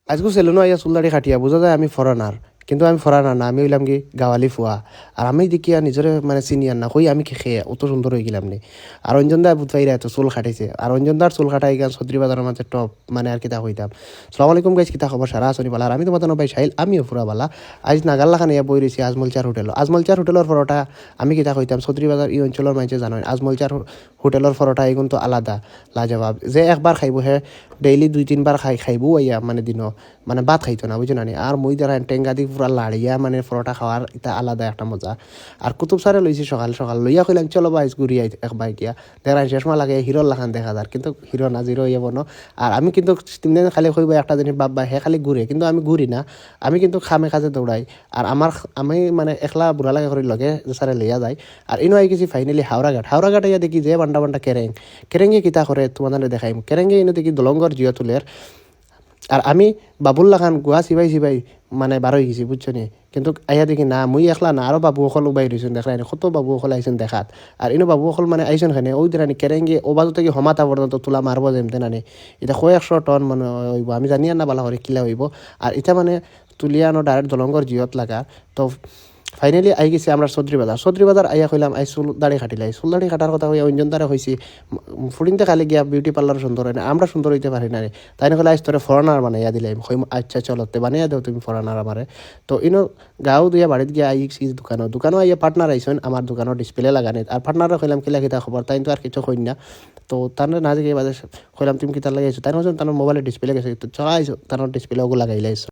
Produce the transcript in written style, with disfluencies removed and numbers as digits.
আজকে সেলুনও আইয়া চুলদাড়ি খাটিয়া বোঝা যায় আমি ফরেনার, কিন্তু আমি ফরেনার না, আমি হইলাম কি গাওয়ালি ফুয়া। আর আমি দেখিয়া নিজরে মানে চিনিয়ার না কই আমি খেয়ে অত সুন্দর হয়ে গেলাম নি। আর অঞ্জন দা বুধবাইরা এত চুল খাটাইছে, আর অঞ্জন দার চুল খাটাই গান ছত্রী বাজারের মাঝে টপ মানে আর কিতা হইতাম। সালাম আলাইকুম গাইস, কিতা খবর সারা আসনি বালা। আর আমি তোমাদের ভাই সাহিল, আমিও ফুরা বালা। আজ নাগাল্লা খানে বই রয়েছি আজমলচার হোটেল। আজমলচার হোটেলের পরোটা আমি কিতা কইতাম, ছত্রী বাজার এই অঞ্চলের মাঝে জানেন আজমলচার হোটেলের পরোটা এগুন তো আলাদা লাজবাব। যে একবার খাইব হে ডেইলি 2-3 বার খাইবও আইয়া মানে দিনও মানে ভাত খাইতো না বুঝো না নি। আর মই দ্বারা টেঙ্গা দি পুরা লাড়িয়া মানে পরোটা খাওয়ার এটা আলাদা একটা মজা। আর কুতুব সারে লইছি সকাল সকাল লইয়া কইলাম চলো বাইস ঘুরি আই এক বাই গিয়া দেখান শেষমা লাগে হিরোর লাখান দেখা যার, কিন্তু হিরো না জিরো ইয়ে বনো। আর আমি কিন্তু তিন দিন খালি কইব একটা জিনিস বাবা হে খালি ঘুরে, কিন্তু আমি ঘুরি না, আমি কিন্তু খামে কাজে দৌড়াই। আর আমি মানে একলা বুড়া লাগে করে লগে সারে লইয়া যায়। আর ইনো আই গেছি ফাইনালি হাওড়াঘাট ইয়া দেখি যে বান্ডা বান্ডা কেরেঙ্গে কিতা করে তোমাদের দেখাইম। কেরেঙ্গে ইনো দেখি দলঙ্গর জিও তুলের। আর আমি বাবুল্লা খান গুয়া চিবাই মানে বার হয়ে গেছি বুঝছো নি। কিন্তু আইয়া দেখি না মুই একলা না, আরও বাবু অকল উবাই রয়েছেন দেখলাই কত বাবু অকল আইসেন দেখাত। আর ইনো বাবু অকল মানে আইসেন খানে ওই দিনানি কেরেঙ্গে ও বাজু থেকে হমাতা পর্যন্ত তুলা মারব যেমতে নানি। এটা 100 টন মানে হইব, আমি জানি না বালা করে কিলা হইব। আর এটা মানে তুলিয়ানো ডাইরেক্ট দলঙ্গর জিয়ত লাগা। তো ফাইনালি আই গেছি আমরা চৌধুরী বাজার আইয়া কইলাম আই চুল দাড়ি কাটিলাই। চুল দাড়ি কাটার কথা হইয়া অঞ্জন দ্বারা হয়েছি ফুডিংতে খালি গিয়া বিউটি পার্লার সুন্দর হয় না, আমরা সুন্দর হইতে পারি না রে। তাই না কলে আজ তোরে ফরেনার বানাইয়া দিলাম। আচ্ছা চলতে বানিয়ে দাও তুমি ফরেনার আমারে। তো ইনো গাও দিয়া বাড়িত গিয়া আইছি দোকানও আইয়া পার্টনার আইসেন আমার দোকানের ডিসপ্লে লাগানি। আর পার্টনারও কইলাম কিলা কিতা খবর, তাই তো আর কিছু কই না। তো তার না যে বাজে কইলাম তুমি কিতা লাগাইছো, তাই না তার মোবাইলের ডিসপ্লে গেছে, তো চলাইছো তার ডিসপ্লে ওগুলো লাগাইলাইছো।